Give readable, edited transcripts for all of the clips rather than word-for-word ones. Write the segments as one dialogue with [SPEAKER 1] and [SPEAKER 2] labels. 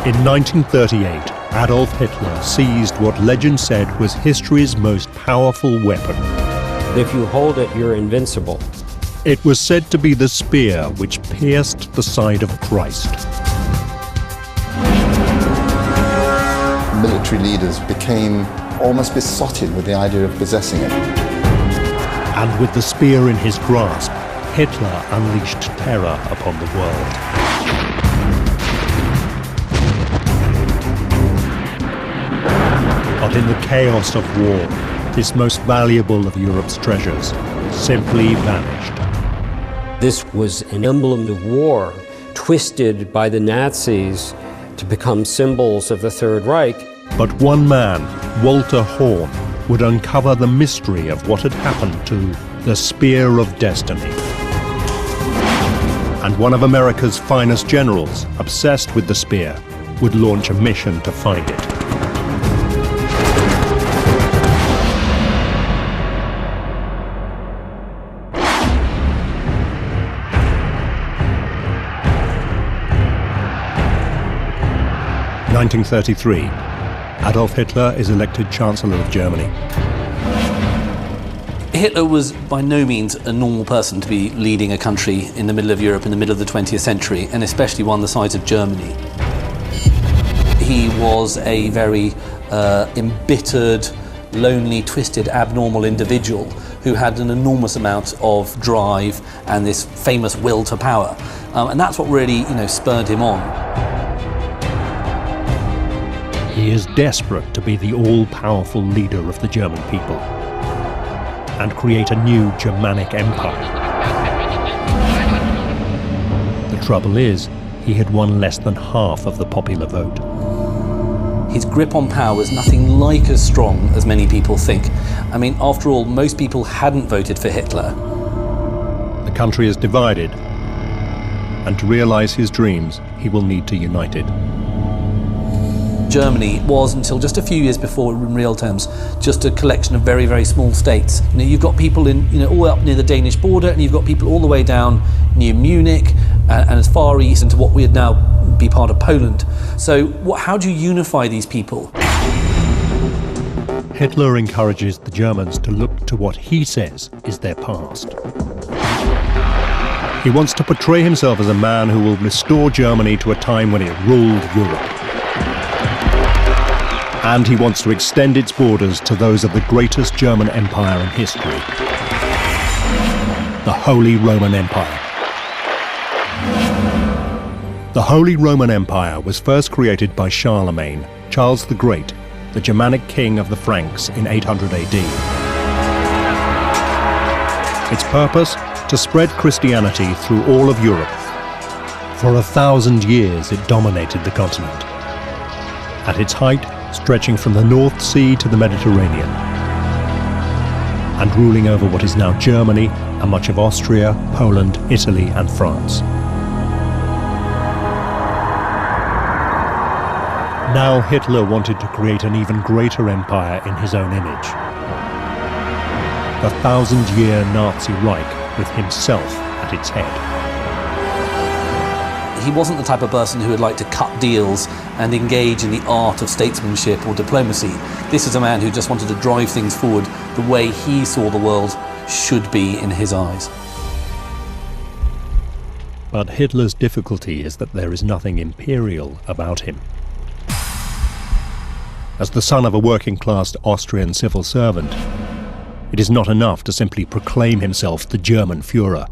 [SPEAKER 1] In 1938, Adolf Hitler seized what legend said was history's most powerful weapon.
[SPEAKER 2] If you hold it, you're invincible.
[SPEAKER 1] It was said to be the spear which pierced the side of Christ.
[SPEAKER 3] Military leaders became almost besotted with the idea of possessing it.
[SPEAKER 1] And with the spear in his grasp, Hitler unleashed terror upon the world. But in the chaos of war, this most valuable of Europe's treasures simply vanished.
[SPEAKER 2] This was an emblem of war, twisted by the Nazis to become symbols of the Third Reich.
[SPEAKER 1] But one man, Walter Horn, would uncover the mystery of what had happened to the Spear of Destiny. And one of America's finest generals, obsessed with the spear, would launch a mission to find it. In 1933, Adolf Hitler is elected Chancellor of Germany.
[SPEAKER 4] Hitler was by no means a normal person to be leading a country in the middle of Europe in the middle of the 20th century, and especially one the size of Germany. He was a very embittered, lonely, twisted, abnormal individual who had an enormous amount of drive and this famous will to power. And that's what really, spurred him on.
[SPEAKER 1] He is desperate to be the all-powerful leader of the German people and create a new Germanic empire. The trouble is, he had won less than half of the popular vote.
[SPEAKER 4] His grip on power was nothing like as strong as many people think. I mean, after all, most people hadn't voted for Hitler.
[SPEAKER 1] The country is divided, and to realize his dreams, he will need to unite it.
[SPEAKER 4] Germany was, until just a few years before, in real terms, just a collection of very, very small states. You've got people in, all up near the Danish border, and you've got people all the way down near Munich and as far east into what would now be part of Poland. So how do you unify these people?
[SPEAKER 1] Hitler encourages the Germans to look to what he says is their past. He wants to portray himself as a man who will restore Germany to a time when it ruled Europe. And he wants to extend its borders to those of the greatest German empire in history, the Holy Roman Empire. The Holy Roman Empire was first created by Charlemagne, Charles the Great, the Germanic king of the Franks in 800 AD. Its purpose? To spread Christianity through all of Europe. For 1,000 years it dominated the continent. At its height, stretching from the North Sea to the Mediterranean, and ruling over what is now Germany and much of Austria, Poland, Italy and France. Now Hitler wanted to create an even greater empire in his own image. The 1,000-year Nazi Reich with himself at its head.
[SPEAKER 4] He wasn't the type of person who would like to cut deals and engage in the art of statesmanship or diplomacy. This is a man who just wanted to drive things forward the way he saw the world should be in his eyes.
[SPEAKER 1] But Hitler's difficulty is that there is nothing imperial about him. As the son of a working-class Austrian civil servant, it is not enough to simply proclaim himself the German Führer.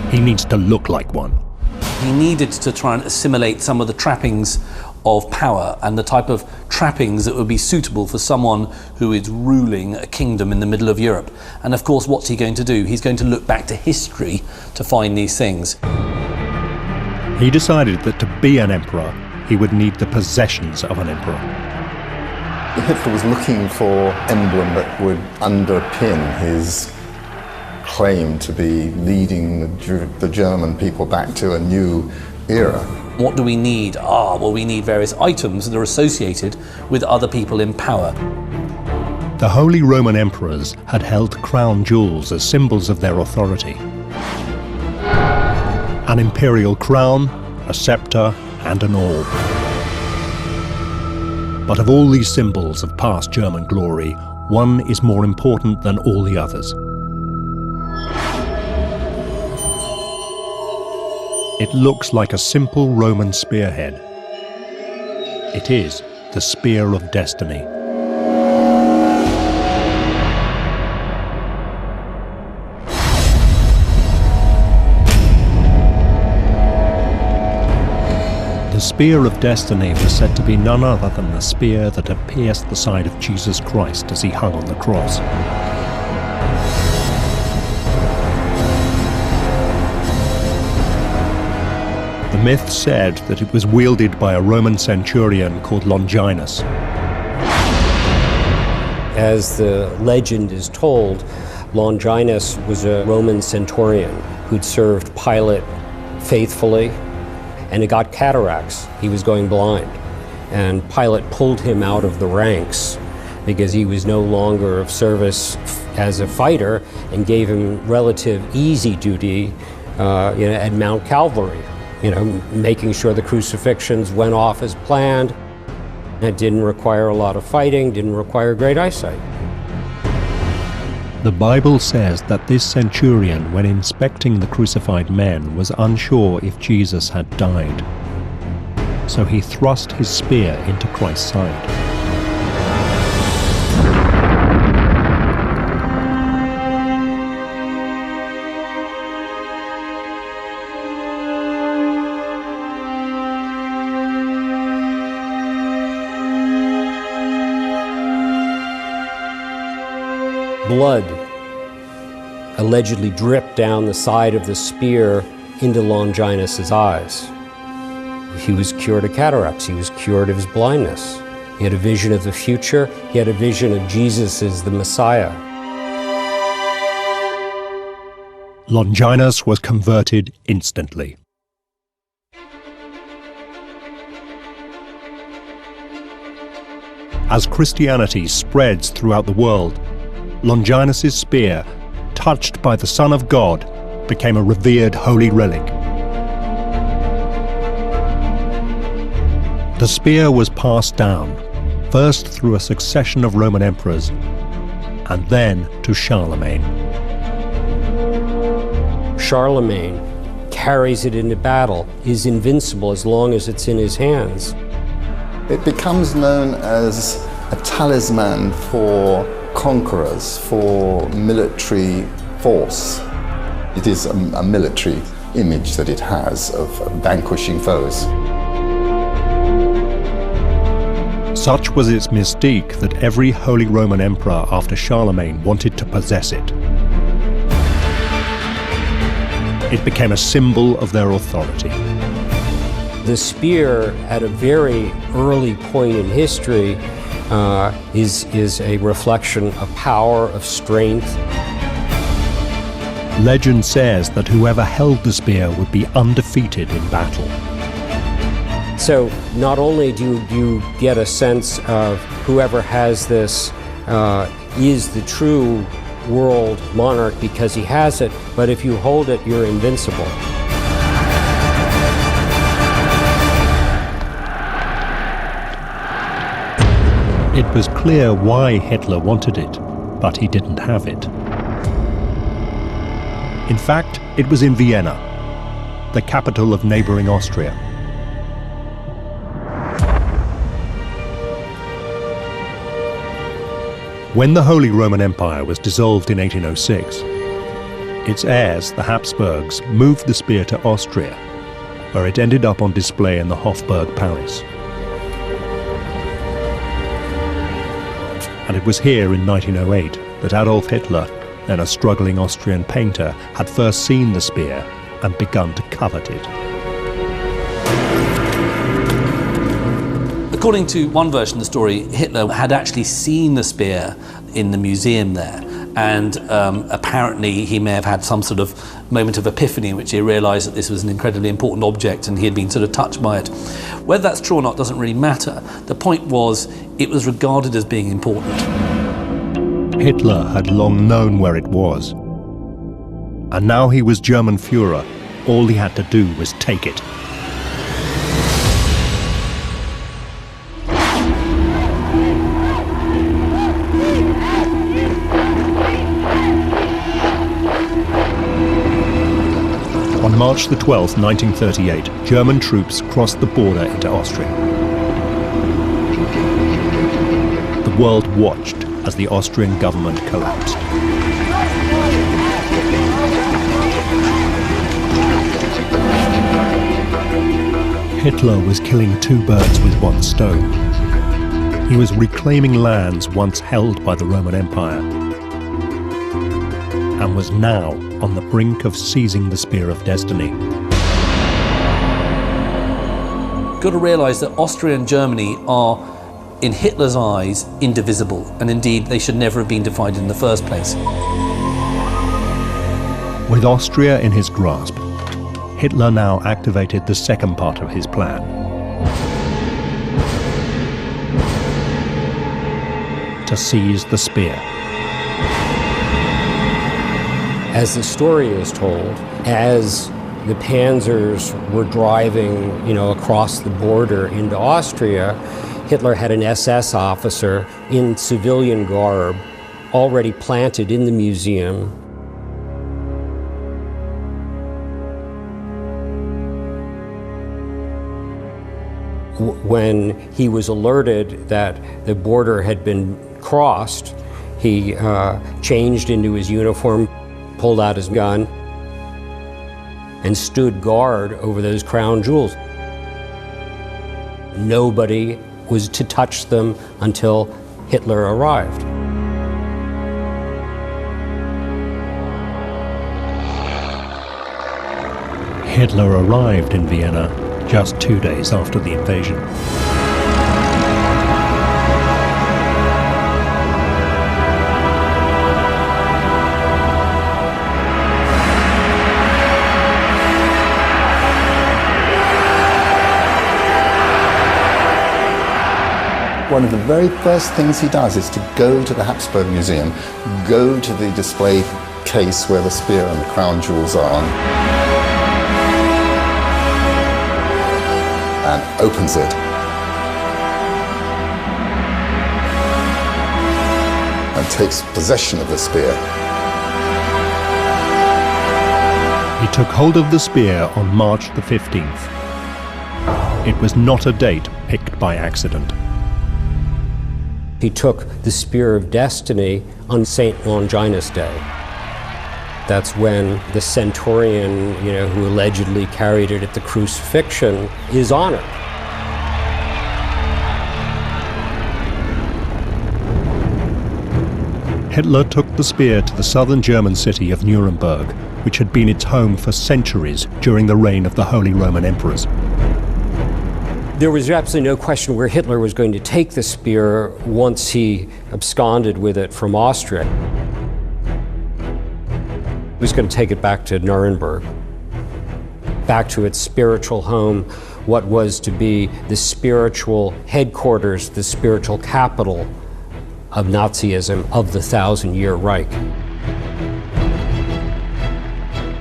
[SPEAKER 1] He needs to look like one.
[SPEAKER 4] He needed to try and assimilate some of the trappings of power and the type of trappings that would be suitable for someone who is ruling a kingdom in the middle of Europe. And of course, what's he going to do? He's going to look back to history to find these things.
[SPEAKER 1] He decided that to be an emperor, he would need the possessions of an emperor.
[SPEAKER 3] Hitler was looking for an emblem that would underpin his claim to be leading the German people back to a new era.
[SPEAKER 4] What do we need? Well, we need various items that are associated with other people in power.
[SPEAKER 1] The Holy Roman emperors had held crown jewels as symbols of their authority. An imperial crown, a scepter, and an orb. But of all these symbols of past German glory, one is more important than all the others. It looks like a simple Roman spearhead. It is the Spear of Destiny. The Spear of Destiny was said to be none other than the spear that had pierced the side of Jesus Christ as he hung on the cross. The myth said that it was wielded by a Roman centurion called Longinus.
[SPEAKER 2] As the legend is told, Longinus was a Roman centurion who'd served Pilate faithfully, and he got cataracts. He was going blind. And Pilate pulled him out of the ranks because he was no longer of service as a fighter, and gave him relative easy duty at Mount Calvary. Making sure the crucifixions went off as planned. It didn't require a lot of fighting, didn't require great eyesight.
[SPEAKER 1] The Bible says that this centurion, when inspecting the crucified men, was unsure if Jesus had died. So he thrust his spear into Christ's side.
[SPEAKER 2] Blood allegedly dripped down the side of the spear into Longinus's eyes. He was cured of cataracts. He was cured of his blindness. He had a vision of the future. He had a vision of Jesus as the Messiah.
[SPEAKER 1] Longinus was converted instantly. As Christianity spreads throughout the world, Longinus's spear, touched by the Son of God, became a revered holy relic. The spear was passed down, first through a succession of Roman emperors, and then to Charlemagne.
[SPEAKER 2] Charlemagne carries it into battle, is invincible as long as it's in his hands.
[SPEAKER 3] It becomes known as a talisman for conquerors, for military force. It is a military image that it has of vanquishing foes.
[SPEAKER 1] Such was its mystique that every Holy Roman Emperor after Charlemagne wanted to possess it. It became a symbol of their authority.
[SPEAKER 2] The spear, at a very early point in history, is a reflection of power, of strength.
[SPEAKER 1] Legend says that whoever held the spear would be undefeated in battle.
[SPEAKER 2] So not only do you get a sense of whoever has this is the true world monarch because he has it, but if you hold it, you're invincible.
[SPEAKER 1] It was clear why Hitler wanted it, but he didn't have it. In fact, it was in Vienna, the capital of neighboring Austria. When the Holy Roman Empire was dissolved in 1806, its heirs, the Habsburgs, moved the spear to Austria, where it ended up on display in the Hofburg Palace. And it was here in 1908 that Adolf Hitler, then a struggling Austrian painter, had first seen the spear and begun to covet it.
[SPEAKER 4] According to one version of the story, Hitler had actually seen the spear in the museum there, and apparently he may have had some sort of moment of epiphany in which he realised that this was an incredibly important object and he had been sort of touched by it. Whether that's true or not doesn't really matter. The point was, it was regarded as being important.
[SPEAKER 1] Hitler had long known where it was. And now he was German Führer. All he had to do was take it. On March the 12th, 1938, German troops crossed the border into Austria. The world watched as the Austrian government collapsed. Hitler was killing two birds with one stone. He was reclaiming lands once held by the Roman Empire, and was now on the brink of seizing the Spear of Destiny.
[SPEAKER 4] You've got to realise that Austria and Germany are, in Hitler's eyes, indivisible, and indeed they should never have been divided in the first place.
[SPEAKER 1] With Austria in his grasp, Hitler now activated the second part of his plan. To seize the spear.
[SPEAKER 2] As the story is told, as the panzers were driving, across the border into Austria, Hitler had an SS officer in civilian garb already planted in the museum. When he was alerted that the border had been crossed, he changed into his uniform, pulled out his gun, and stood guard over those crown jewels. Nobody was to touch them until Hitler arrived.
[SPEAKER 1] Hitler arrived in Vienna just 2 days after the invasion.
[SPEAKER 3] One of the very first things he does is to go to the Habsburg Museum, go to the display case where the spear and the crown jewels are, and opens it. And takes possession of the spear.
[SPEAKER 1] He took hold of the spear on March the 15th. It was not a date picked by accident.
[SPEAKER 2] He took the Spear of Destiny on St. Longinus Day. That's when the centurion, who allegedly carried it at the crucifixion, is honored.
[SPEAKER 1] Hitler took the spear to the southern German city of Nuremberg, which had been its home for centuries during the reign of the Holy Roman Emperors.
[SPEAKER 2] There was absolutely no question where Hitler was going to take the spear once he absconded with it from Austria. He was going to take it back to Nuremberg, back to its spiritual home, what was to be the spiritual headquarters, the spiritual capital of Nazism, of the 1,000-year Reich.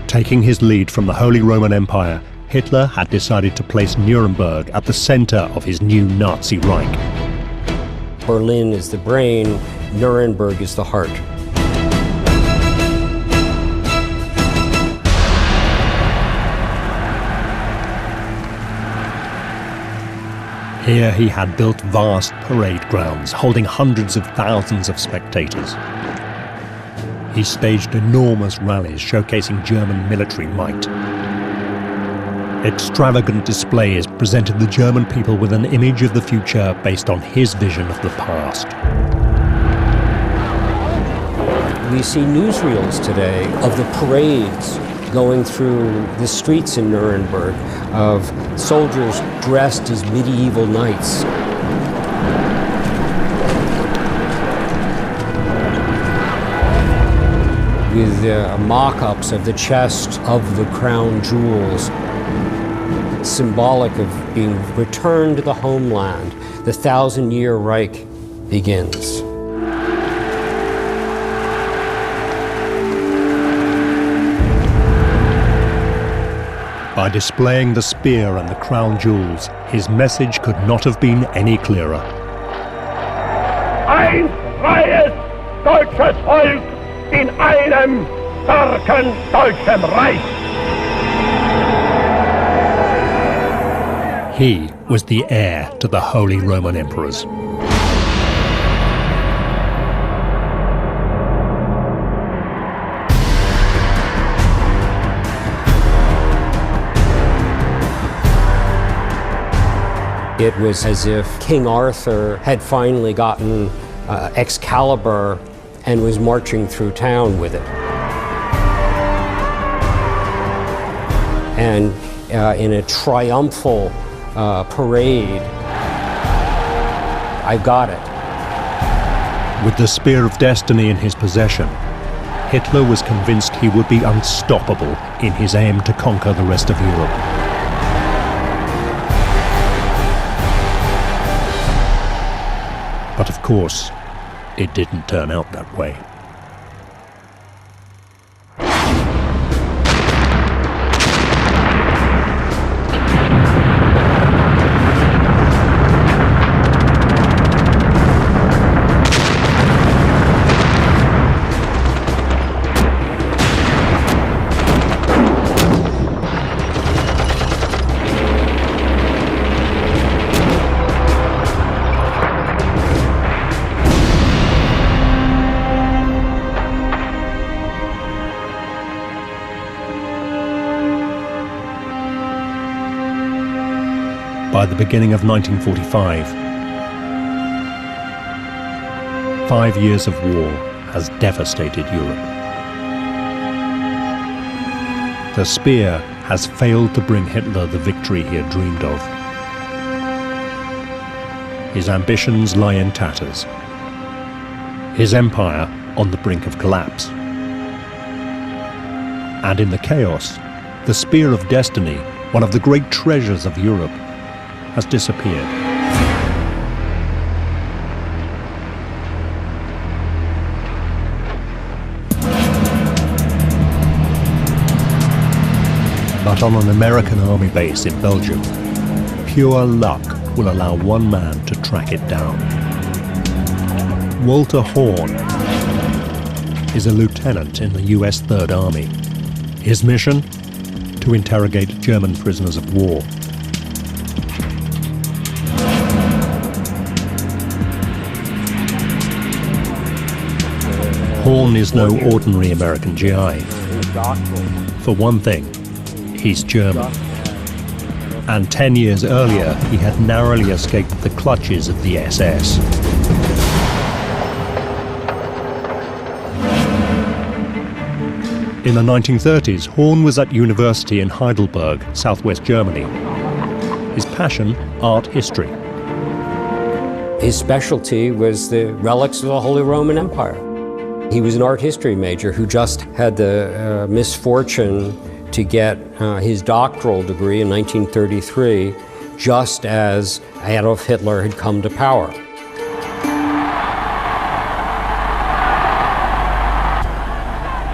[SPEAKER 1] Taking his lead from the Holy Roman Empire, Hitler had decided to place Nuremberg at the center of his new Nazi Reich.
[SPEAKER 2] Berlin is the brain, Nuremberg is the heart.
[SPEAKER 1] Here he had built vast parade grounds holding hundreds of thousands of spectators. He staged enormous rallies showcasing German military might. Extravagant displays presented the German people with an image of the future based on his vision of the past.
[SPEAKER 2] We see newsreels today of the parades going through the streets in Nuremberg, of soldiers dressed as medieval knights. with mock-ups of the chest of the crown jewels, symbolic of being returned to the homeland. The 1,000-year Reich begins.
[SPEAKER 1] By displaying the spear and the crown jewels, his message could not have been any clearer.
[SPEAKER 5] Ein freies deutsches Volk in einem starken deutschen Reich.
[SPEAKER 1] He was the heir to the Holy Roman Emperors.
[SPEAKER 2] It was as if King Arthur had finally gotten Excalibur and was marching through town with it. And in a triumphal parade, I got it.
[SPEAKER 1] With the Spear of Destiny in his possession, Hitler was convinced he would be unstoppable in his aim to conquer the rest of Europe. But of course, it didn't turn out that way. By the beginning of 1945, 5 years of war has devastated Europe. The spear has failed to bring Hitler the victory he had dreamed of. His ambitions lie in tatters. His empire on the brink of collapse. And in the chaos, the Spear of Destiny, one of the great treasures of Europe, has disappeared. But on an American army base in Belgium, pure luck will allow one man to track it down. Walter Horn is a lieutenant in the US Third Army. His mission? To interrogate German prisoners of war. Horn is no ordinary American GI. For one thing, he's German. And 10 years earlier, he had narrowly escaped the clutches of the SS. In the 1930s, Horn was at university in Heidelberg, southwest Germany. His passion, art history.
[SPEAKER 2] His specialty was the relics of the Holy Roman Empire. He was an art history major who just had the misfortune to get his doctoral degree in 1933, just as Adolf Hitler had come to power.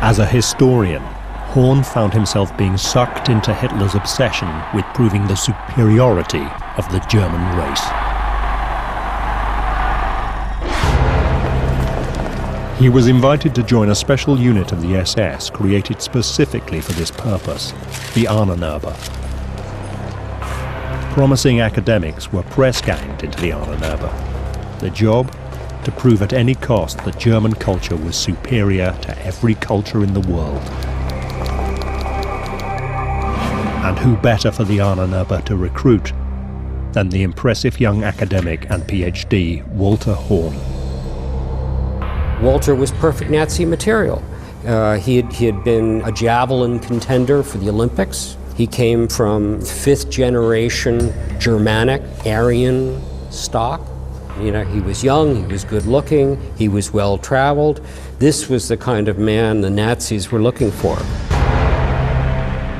[SPEAKER 1] As a historian, Horn found himself being sucked into Hitler's obsession with proving the superiority of the German race. He was invited to join a special unit of the SS created specifically for this purpose, the Ahnenerbe. Promising academics were press-ganged into the Ahnenerbe. The job? To prove at any cost that German culture was superior to every culture in the world. And who better for the Ahnenerbe to recruit than the impressive young academic and PhD Walter Horn.
[SPEAKER 2] Walter was perfect Nazi material. He had been a javelin contender for the Olympics. He came from fifth generation Germanic, Aryan stock. You know, he was young, he was good looking, he was well traveled. This was the kind of man the Nazis were looking for.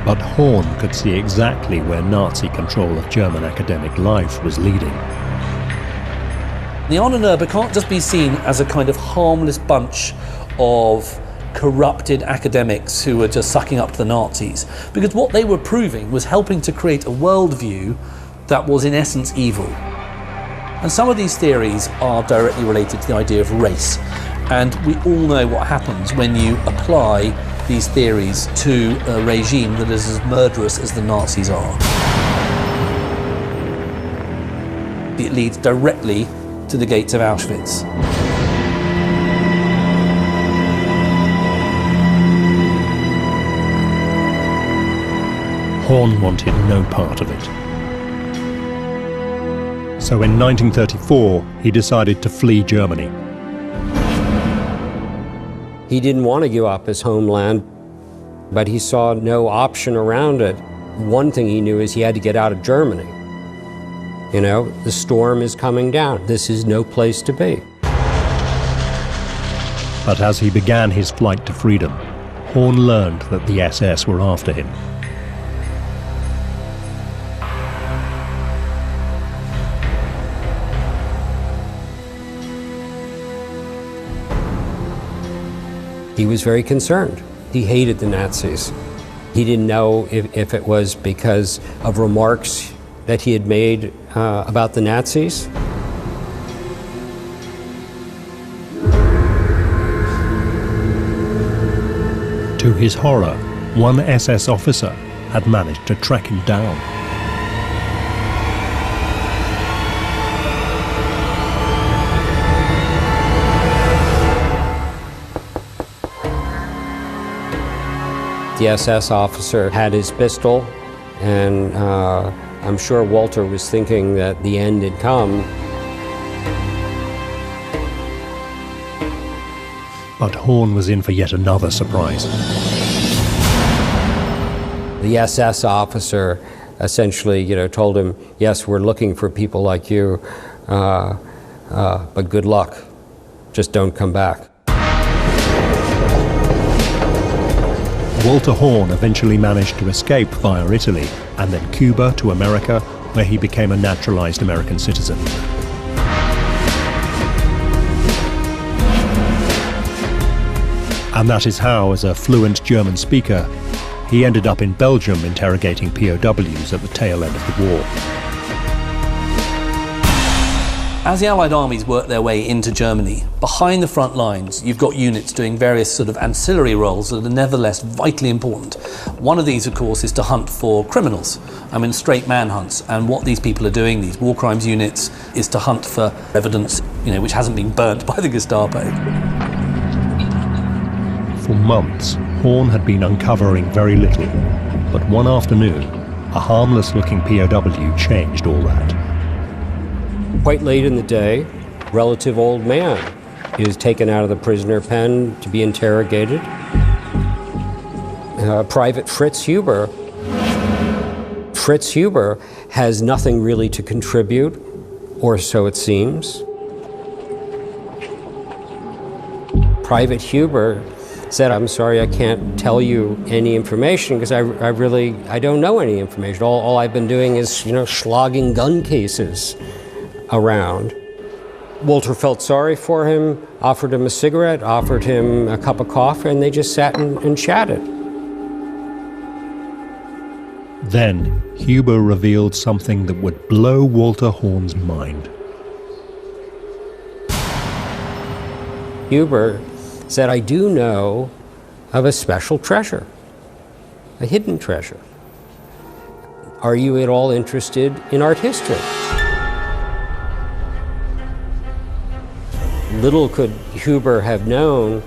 [SPEAKER 1] But Horn could see exactly where Nazi control of German academic life was leading.
[SPEAKER 4] The Ahnenerbe can't just be seen as a kind of harmless bunch of corrupted academics who were just sucking up to the Nazis, because what they were proving was helping to create a worldview that was in essence evil. And some of these theories are directly related to the idea of race, and we all know what happens when you apply these theories to a regime that is as murderous as the Nazis are. It leads directly to the gates of Auschwitz.
[SPEAKER 1] Horn wanted no part of it. So in 1934, he decided to flee Germany.
[SPEAKER 2] He didn't want to give up his homeland, but he saw no option around it. One thing he knew is he had to get out of Germany. You know, the storm is coming down. This is no place to be.
[SPEAKER 1] But as he began his flight to freedom, Horn learned that the SS were after him.
[SPEAKER 2] He was very concerned. He hated the Nazis. He didn't know if it was because of remarks that he had made about the Nazis.
[SPEAKER 1] To his horror, one SS officer had managed to track him down.
[SPEAKER 2] The SS officer had his pistol, and I'm sure Walter was thinking that the end had come.
[SPEAKER 1] But Horn was in for yet another surprise.
[SPEAKER 2] The SS officer essentially, you know, told him, "Yes, we're looking for people like you, but good luck. Just don't come back."
[SPEAKER 1] Walter Horn eventually managed to escape via Italy and then Cuba to America, where he became a naturalized American citizen. And that is how, as a fluent German speaker, he ended up in Belgium interrogating POWs at the tail end of the war.
[SPEAKER 4] As the Allied armies worked their way into Germany, behind the front lines, you've got units doing various sort of ancillary roles that are nevertheless vitally important. One of these, of course, is to hunt for criminals. I mean, straight manhunts. And what these people are doing, these war crimes units, is to hunt for evidence, you know, which hasn't been burnt by the Gestapo.
[SPEAKER 1] For months, Horn had been uncovering very little, but one afternoon, a harmless-looking POW changed all that.
[SPEAKER 2] Quite late in the day, relative old man is taken out of the prisoner pen to be interrogated. Private Fritz Huber. Fritz Huber has nothing really to contribute, or so it seems. Private Huber said, "I'm sorry, I can't tell you any information because I don't know any information. All I've been doing is, you know, slogging gun cases around." Walter felt sorry for him, offered him a cigarette, offered him a cup of coffee, and they just sat and chatted.
[SPEAKER 1] Then, Huber revealed something that would blow Walter Horn's mind.
[SPEAKER 2] Huber said, "I do know of a special treasure, a hidden treasure. Are you at all interested in art history?" Little could Huber have known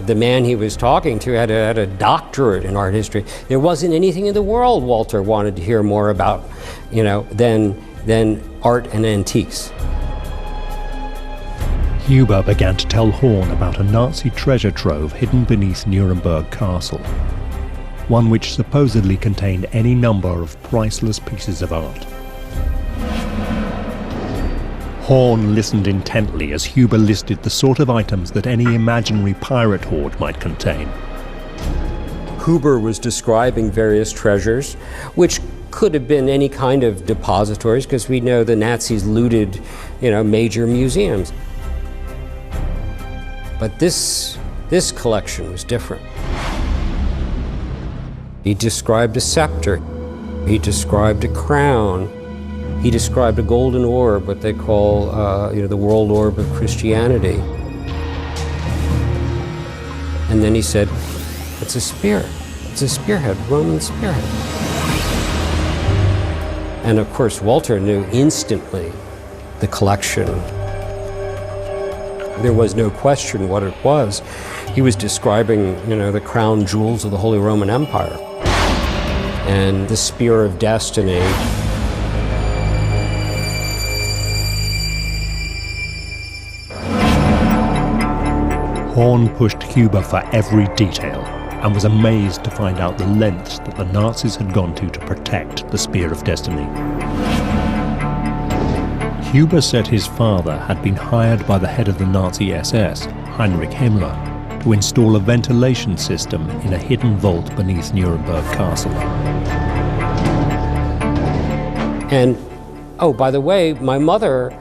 [SPEAKER 2] the man he was talking to had a doctorate in art history. There wasn't anything in the world Walter wanted to hear more about, you know, than art and antiques.
[SPEAKER 1] Huber began to tell Horn about a Nazi treasure trove hidden beneath Nuremberg Castle, one which supposedly contained any number of priceless pieces of art. Horn listened intently as Huber listed the sort of items that any imaginary pirate hoard might contain.
[SPEAKER 2] Huber was describing various treasures, which could have been any kind of depositories, because we know the Nazis looted, major museums. But this collection was different. He described a scepter. He described a crown. He described a golden orb, what they call, the world orb of Christianity. And then he said, it's a spear. It's a spearhead, Roman spearhead. And of course, Walter knew instantly the collection. There was no question what it was. He was describing, the crown jewels of the Holy Roman Empire and the spear of destiny.
[SPEAKER 1] Horn pushed Huber for every detail and was amazed to find out the lengths that the Nazis had gone to protect the Spear of Destiny. Huber said his father had been hired by the head of the Nazi SS, Heinrich Himmler, to install a ventilation system in a hidden vault beneath Nuremberg Castle.
[SPEAKER 2] And, oh, by the way, my mother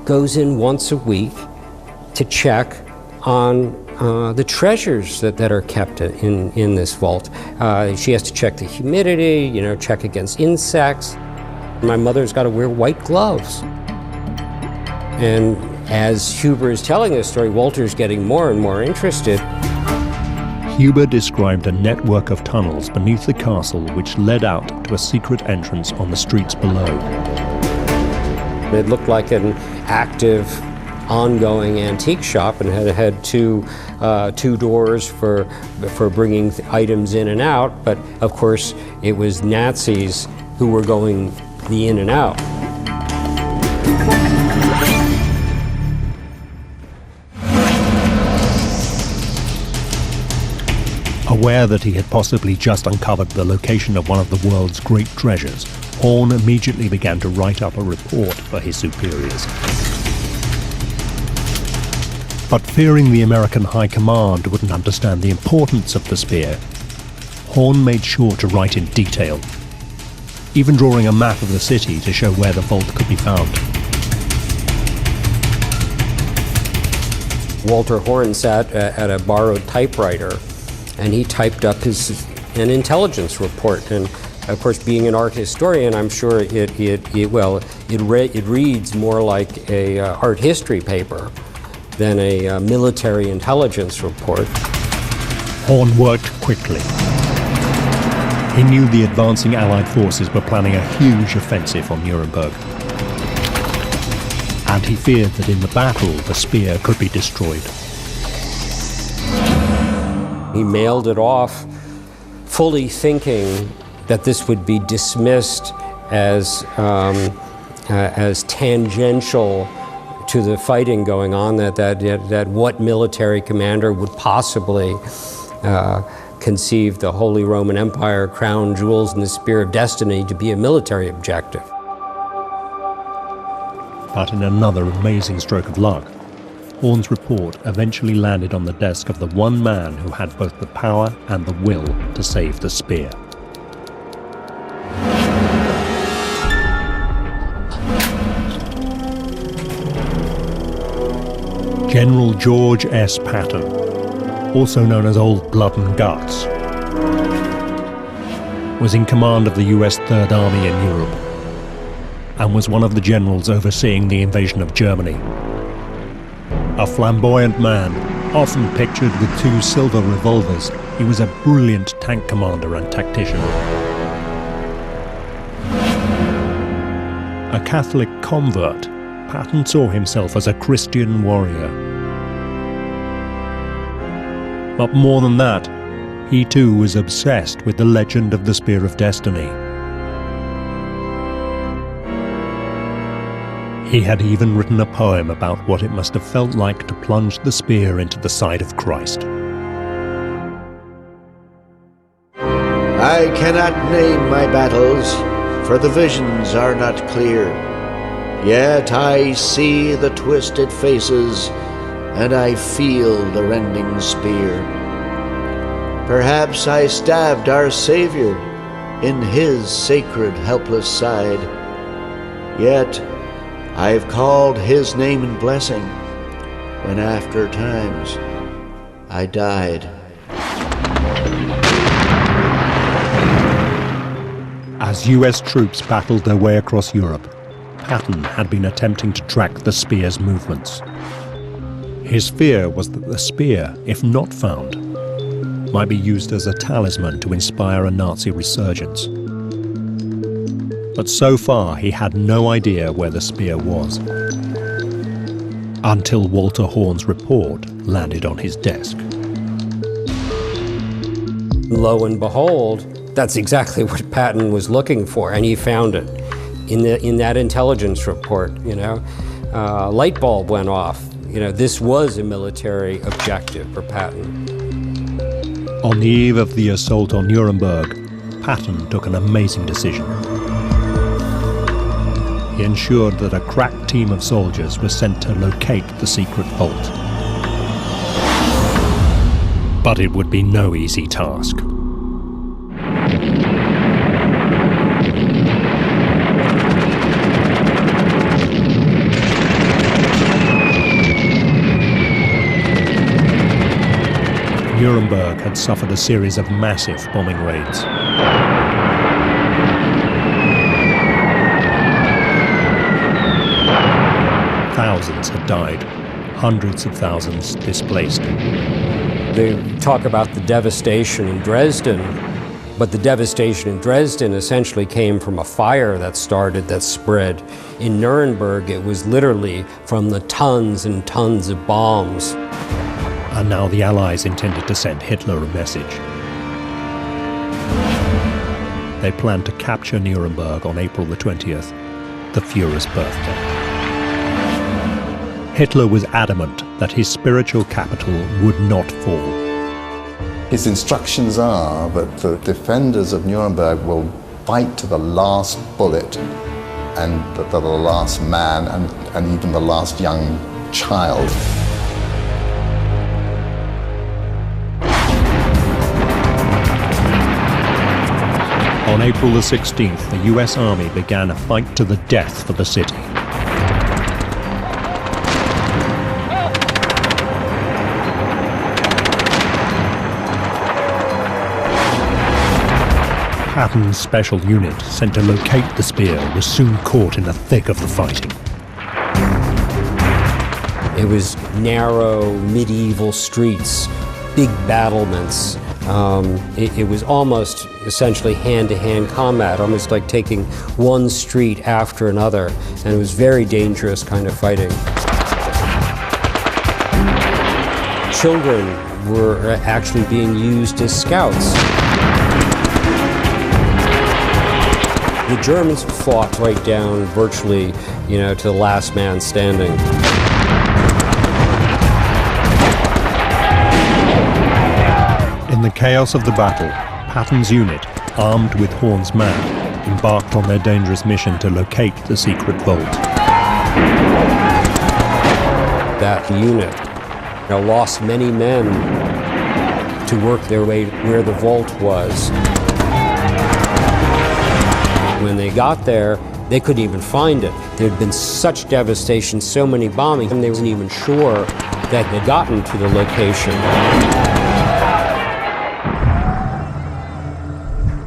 [SPEAKER 2] goes in once a week to check on the treasures that are kept in this vault. She has to check the humidity, check against insects. My mother's got to wear white gloves. And as Huber is telling this story, Walter's getting more and more interested.
[SPEAKER 1] Huber described a network of tunnels beneath the castle which led out to a secret entrance on the streets below.
[SPEAKER 2] It looked like an active, ongoing antique shop and had two doors for bringing items in and out, but of course it was Nazis who were going the in and out.
[SPEAKER 1] Aware that he had possibly just uncovered the location of one of the world's great treasures, Horn immediately began to write up a report for his superiors. But fearing the American High Command wouldn't understand the importance of the spear, Horn made sure to write in detail, even drawing a map of the city to show where the vault could be found.
[SPEAKER 2] Walter Horn sat at a borrowed typewriter, and he typed up an intelligence report. And of course, being an art historian, I'm sure it reads more like a art history paper than a military intelligence report.
[SPEAKER 1] Horn worked quickly. He knew the advancing Allied forces were planning a huge offensive on Nuremberg. And he feared that in the battle, the spear could be destroyed.
[SPEAKER 2] He mailed it off, fully thinking that this would be dismissed as tangential to the fighting going on, that what military commander would possibly conceive the Holy Roman Empire, crown jewels, and the Spear of Destiny to be a military objective.
[SPEAKER 1] But in another amazing stroke of luck, Horn's report eventually landed on the desk of the one man who had both the power and the will to save the spear. General George S. Patton, also known as Old Blood and Guts, was in command of the US Third Army in Europe and was one of the generals overseeing the invasion of Germany. A flamboyant man, often pictured with 2 silver revolvers, he was a brilliant tank commander and tactician. A Catholic convert, Patton saw himself as a Christian warrior. But more than that, he too was obsessed with the legend of the Spear of Destiny. He had even written a poem about what it must have felt like to plunge the spear into the side of Christ.
[SPEAKER 6] I cannot name my battles, for the visions are not clear. Yet I see the twisted faces, and I feel the rending spear. Perhaps I stabbed our Savior in his sacred helpless side. Yet I've called his name in blessing when after times I died.
[SPEAKER 1] As US troops battled their way across Europe, Patton had been attempting to track the spear's movements. His fear was that the spear, if not found, might be used as a talisman to inspire a Nazi resurgence. But so far he had no idea where the spear was, until Walter Horn's report landed on his desk.
[SPEAKER 2] Lo and behold, that's exactly what Patton was looking for, and he found it in that intelligence report. Light bulb went off. This was a military objective for Patton.
[SPEAKER 1] On the eve of the assault on Nuremberg, Patton took an amazing decision. He ensured that a crack team of soldiers was sent to locate the secret vault. But it would be no easy task. Nuremberg had suffered a series of massive bombing raids. Thousands had died, hundreds of thousands displaced.
[SPEAKER 2] They talk about the devastation in Dresden, but the devastation in Dresden essentially came from a fire that spread. In Nuremberg, it was literally from the tons and tons of bombs.
[SPEAKER 1] And now the Allies intended to send Hitler a message. They planned to capture Nuremberg on April the 20th, the Führer's birthday. Hitler was adamant that his spiritual capital would not fall.
[SPEAKER 3] His instructions are that the defenders of Nuremberg will fight to the last bullet, and the last man, and even the last young child.
[SPEAKER 1] On April the 16th, the US Army began a fight to the death for the city. Patton's special unit, sent to locate the spear, was soon caught in the thick of the fighting.
[SPEAKER 2] It was narrow, medieval streets, big battlements. It was almost essentially hand-to-hand combat, almost like taking one street after another, and it was very dangerous kind of fighting. Children were actually being used as scouts. The Germans fought right down virtually, to the last man standing.
[SPEAKER 1] In the chaos of the battle, Patton's unit, armed with Horn's man, embarked on their dangerous mission to locate the secret vault.
[SPEAKER 2] That unit lost many men to work their way where the vault was. When they got there, they couldn't even find it. There had been such devastation, so many bombings, and they weren't even sure that they'd gotten to the location.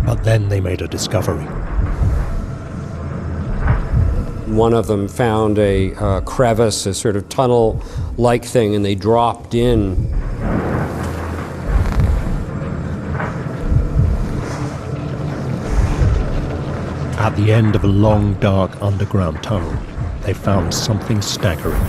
[SPEAKER 1] But then they made a discovery.
[SPEAKER 2] One of them found a crevice, a sort of tunnel-like thing, and they dropped in.
[SPEAKER 1] At the end of a long, dark underground tunnel, they found something staggering.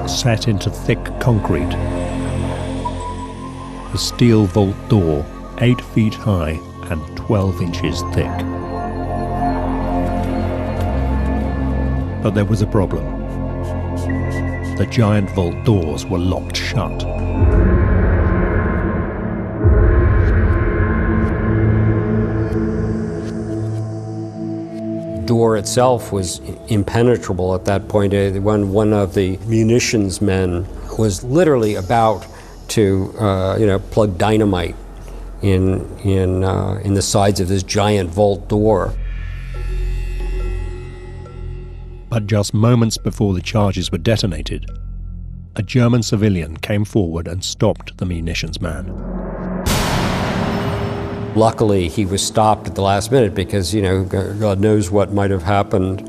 [SPEAKER 1] Set into thick concrete, a steel vault door 8 feet high and 12 inches thick. But there was a problem. The giant vault doors were locked shut.
[SPEAKER 2] door itself was impenetrable at that point. When one of the munitions men was literally about to, plug dynamite in the sides of this giant vault door.
[SPEAKER 1] But just moments before the charges were detonated, a German civilian came forward and stopped the munitions man.
[SPEAKER 2] Luckily, he was stopped at the last minute because, God knows what might have happened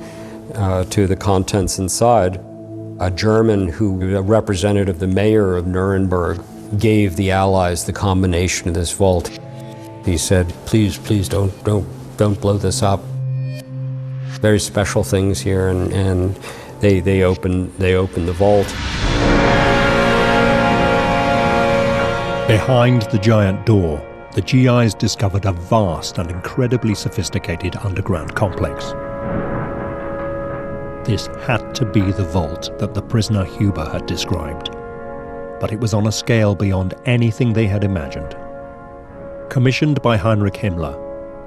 [SPEAKER 2] to the contents inside. A German a representative, the mayor of Nuremberg, gave the Allies the combination of this vault. He said, please don't blow this up. Very special things here, and they opened the vault.
[SPEAKER 1] Behind the giant door, the GIs discovered a vast and incredibly sophisticated underground complex. This had to be the vault that the prisoner Huber had described, but it was on a scale beyond anything they had imagined. Commissioned by Heinrich Himmler,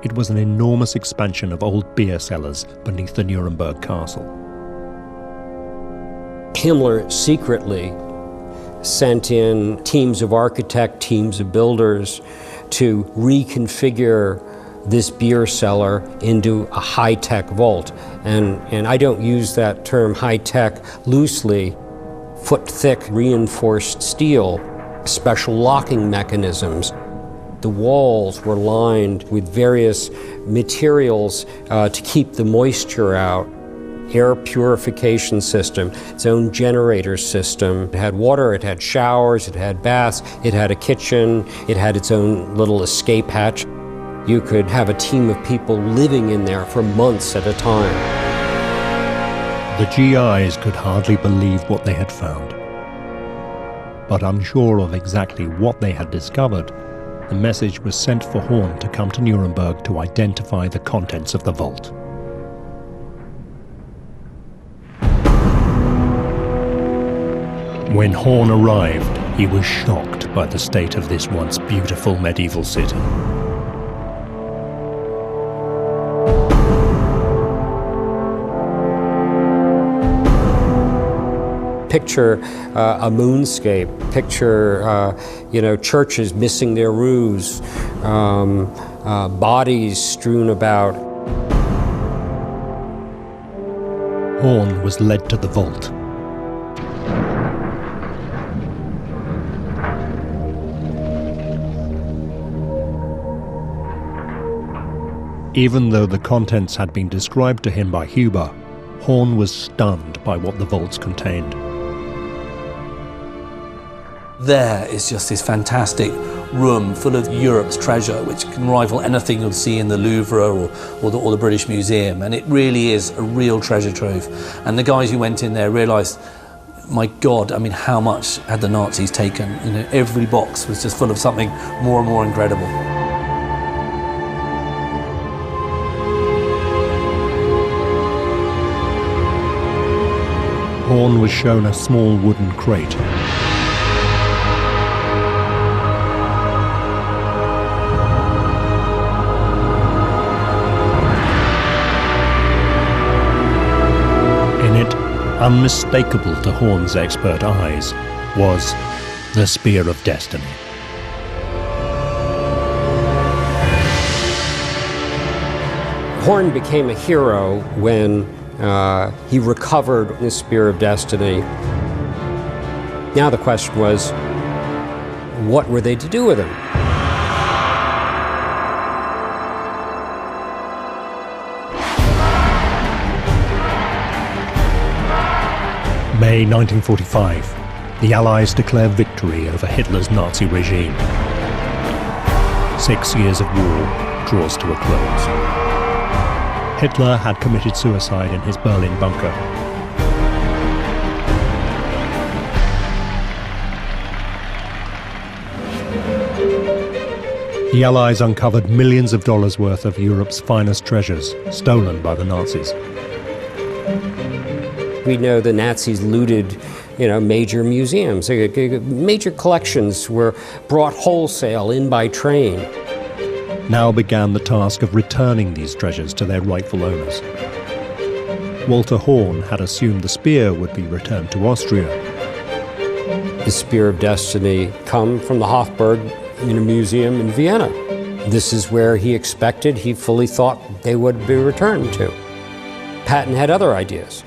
[SPEAKER 1] it was an enormous expansion of old beer cellars beneath the Nuremberg castle.
[SPEAKER 2] Himmler secretly sent in teams of architects, teams of builders to reconfigure this beer cellar into a high-tech vault. And I don't use that term high-tech loosely. Foot-thick reinforced steel, special locking mechanisms. The walls were lined with various materials to keep the moisture out. Air purification system, its own generator system. It had water, it had showers, it had baths, it had a kitchen, it had its own little escape hatch. You could have a team of people living in there for months at a time.
[SPEAKER 1] The GIs could hardly believe what they had found. But unsure of exactly what they had discovered, the message was sent for Horn to come to Nuremberg to identify the contents of the vault. When Horn arrived, he was shocked by the state of this once beautiful medieval city.
[SPEAKER 2] Picture a moonscape, picture churches missing their roofs, bodies strewn about.
[SPEAKER 1] Horn was led to the vault. Even though the contents had been described to him by Huber, Horn was stunned by what the vaults contained.
[SPEAKER 4] There is just this fantastic room full of Europe's treasure, which can rival anything you'll see in the Louvre or the British Museum, and it really is a real treasure trove. And the guys who went in there realised, my God, I mean, how much had the Nazis taken? Every box was just full of something more and more incredible.
[SPEAKER 1] Horn was shown a small wooden crate. In it, unmistakable to Horn's expert eyes, was the Spear of Destiny.
[SPEAKER 2] Horn became a hero when he recovered the Spear of Destiny. Now the question was, what were they to do with him?
[SPEAKER 1] May 1945, the Allies declare victory over Hitler's Nazi regime. 6 years of war draws to a close. Hitler had committed suicide in his Berlin bunker. The Allies uncovered millions of dollars worth of Europe's finest treasures, stolen by the Nazis.
[SPEAKER 2] We know the Nazis looted, major museums. Major collections were brought wholesale in by train.
[SPEAKER 1] Now began the task of returning these treasures to their rightful owners. Walter Horn had assumed the spear would be returned to Austria.
[SPEAKER 2] The Spear of Destiny come from the Hofburg in a museum in Vienna. This is where he fully thought they would be returned to. Patton had other ideas.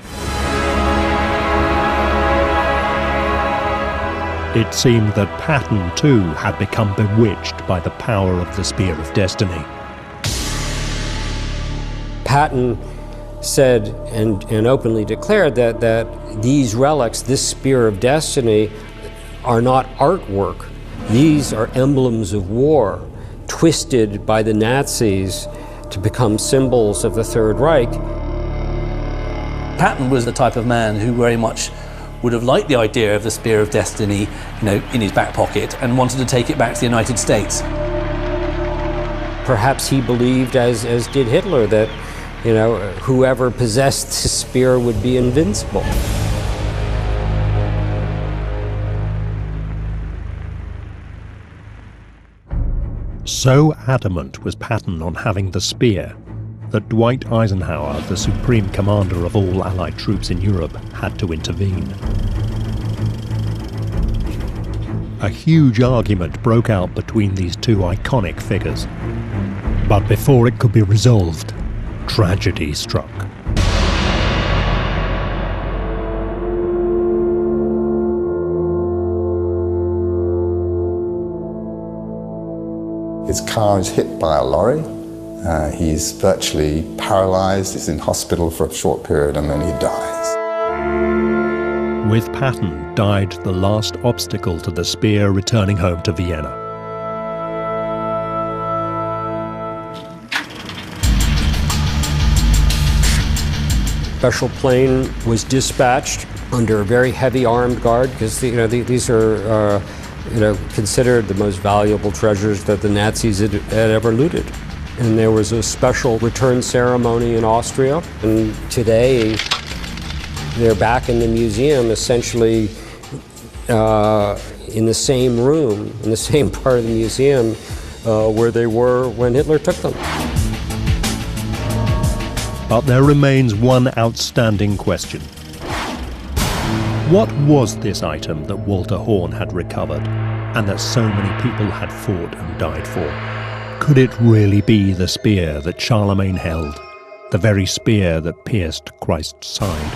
[SPEAKER 1] It seemed that Patton, too, had become bewitched by the power of the Spear of Destiny.
[SPEAKER 2] Patton said and openly declared that these relics, this Spear of Destiny, are not artwork. These are emblems of war, twisted by the Nazis to become symbols of the Third Reich.
[SPEAKER 4] Patton was the type of man who very much would have liked the idea of the Spear of Destiny, in his back pocket, and wanted to take it back to the United States.
[SPEAKER 2] Perhaps he believed, as did Hitler, that whoever possessed the spear would be invincible.
[SPEAKER 1] So adamant was Patton on having the spear that Dwight Eisenhower, the supreme commander of all Allied troops in Europe, had to intervene. A huge argument broke out between these two iconic figures. But before it could be resolved, tragedy struck.
[SPEAKER 3] His car is hit by a lorry. He's virtually paralyzed. He's in hospital for a short period and then he dies.
[SPEAKER 1] With Patton died the last obstacle to the spear returning home to Vienna.
[SPEAKER 2] Special plane was dispatched under a very heavy armed guard because these are considered the most valuable treasures that the Nazis had ever looted. And there was a special return ceremony in Austria. And today, they're back in the museum, essentially in the same room, in the same part of the museum where they were when Hitler took them.
[SPEAKER 1] But there remains one outstanding question. What was this item that Walter Horn had recovered, and that so many people had fought and died for? Could it really be the spear that Charlemagne held, the very spear that pierced Christ's side?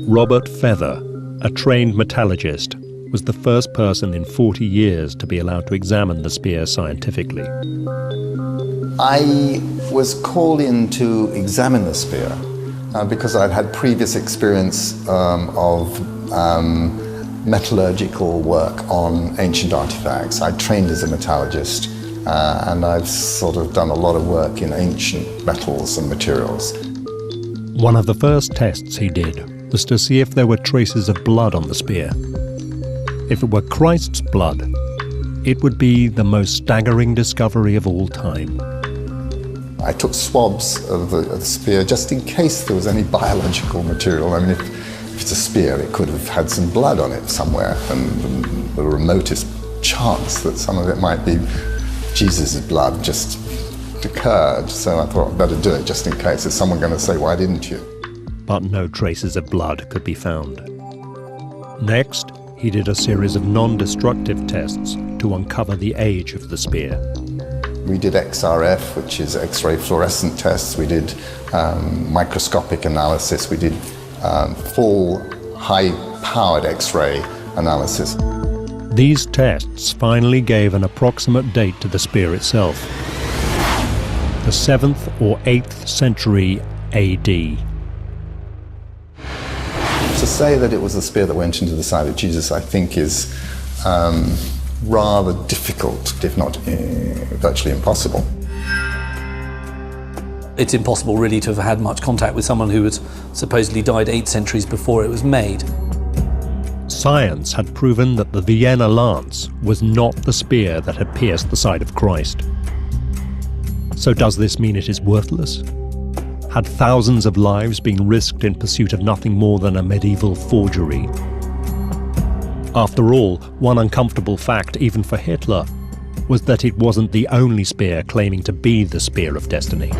[SPEAKER 1] Robert Feather, a trained metallurgist, was the first person in 40 years to be allowed to examine the spear scientifically.
[SPEAKER 3] I was called in to examine the spear because I'd had previous experience of metallurgical work on ancient artifacts. I trained as a metallurgist and I've sort of done a lot of work in ancient metals and materials.
[SPEAKER 1] One of the first tests he did was to see if there were traces of blood on the spear. If it were Christ's blood, it would be the most staggering discovery of all time.
[SPEAKER 3] I took swabs of the spear just in case there was any biological material. I mean, if it's a spear, it could have had some blood on it somewhere, and the remotest chance that some of it might be Jesus' blood just occurred. So I thought I'd better do it just in case. Is someone going to say, why didn't you?
[SPEAKER 1] But no traces of blood could be found. Next, he did a series of non-destructive tests to uncover the age of the spear.
[SPEAKER 3] We did XRF, which is X-ray fluorescent tests. We did microscopic analysis. We did full high-powered X-ray analysis.
[SPEAKER 1] These tests finally gave an approximate date to the spear itself. The 7th or 8th century AD.
[SPEAKER 3] To say that it was the spear that went into the side of Jesus, I think is rather difficult, if not virtually impossible.
[SPEAKER 4] It's impossible really to have had much contact with someone who had supposedly died 8 centuries before it was made.
[SPEAKER 1] Science had proven that the Vienna lance was not the spear that had pierced the side of Christ. So does this mean it is worthless? Had thousands of lives been risked in pursuit of nothing more than a medieval forgery? After all, one uncomfortable fact, even for Hitler, was that it wasn't the only spear claiming to be the spear of destiny.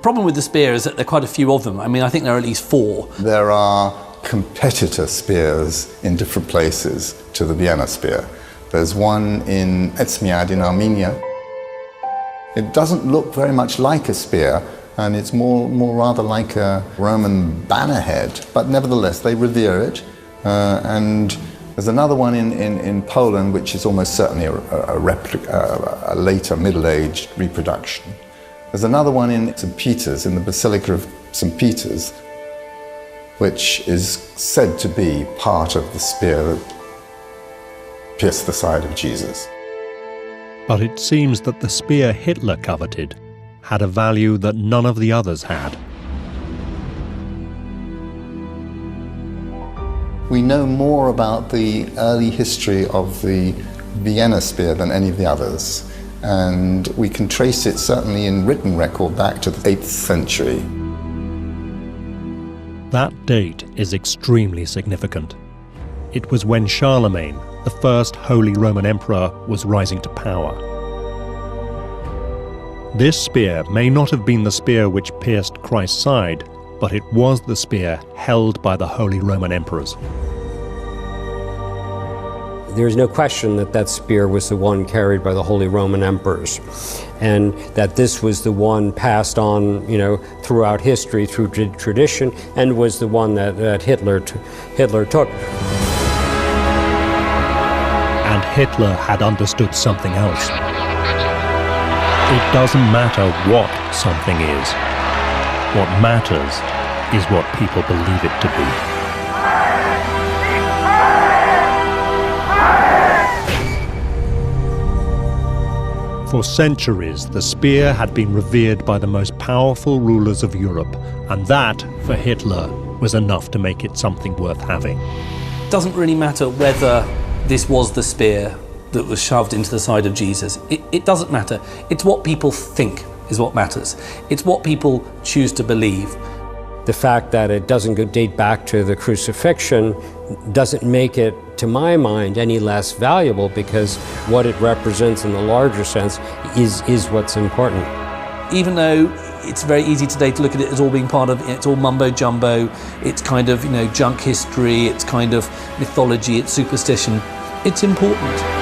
[SPEAKER 4] Problem with the spear is that there are quite a few of them. I mean, I think there are at least 4.
[SPEAKER 3] There are competitor spears in different places to the Vienna spear. There's one in Etzmiad in Armenia. It doesn't look very much like a spear, and it's more rather like a Roman bannerhead, but nevertheless they revere it. And there's another one in Poland, which is almost certainly a replica, a later middle-aged reproduction. There's another one in St. Peter's, in the Basilica of St. Peter's, which is said to be part of the spear that pierced the side of Jesus.
[SPEAKER 1] But it seems that the spear Hitler coveted had a value that none of the others had.
[SPEAKER 3] We know more about the early history of the Vienna spear than any of the others, and we can trace it certainly in written record back to the 8th century.
[SPEAKER 1] That date is extremely significant. It was when Charlemagne, the first Holy Roman Emperor, was rising to power. This spear may not have been the spear which pierced Christ's side, but it was the spear held by the Holy Roman Emperors.
[SPEAKER 2] There's no question that that spear was the one carried by the Holy Roman Emperors, and that this was the one passed on, throughout history, through tradition, and was the one that Hitler took.
[SPEAKER 1] And Hitler had understood something else. It doesn't matter what something is. What matters is what people believe it to be. For centuries, the spear had been revered by the most powerful rulers of Europe, and that, for Hitler, was enough to make it something worth having.
[SPEAKER 4] It doesn't really matter whether this was the spear that was shoved into the side of Jesus. It doesn't matter. It's what people think is what matters. It's what people choose to believe.
[SPEAKER 2] The fact that it doesn't date back to the crucifixion doesn't make it, to my mind, any less valuable, because what it represents in the larger sense is what's important.
[SPEAKER 4] Even though it's very easy today to look at it as all being part of, it's all mumbo jumbo, it's kind of, junk history, it's kind of mythology, it's superstition, it's important.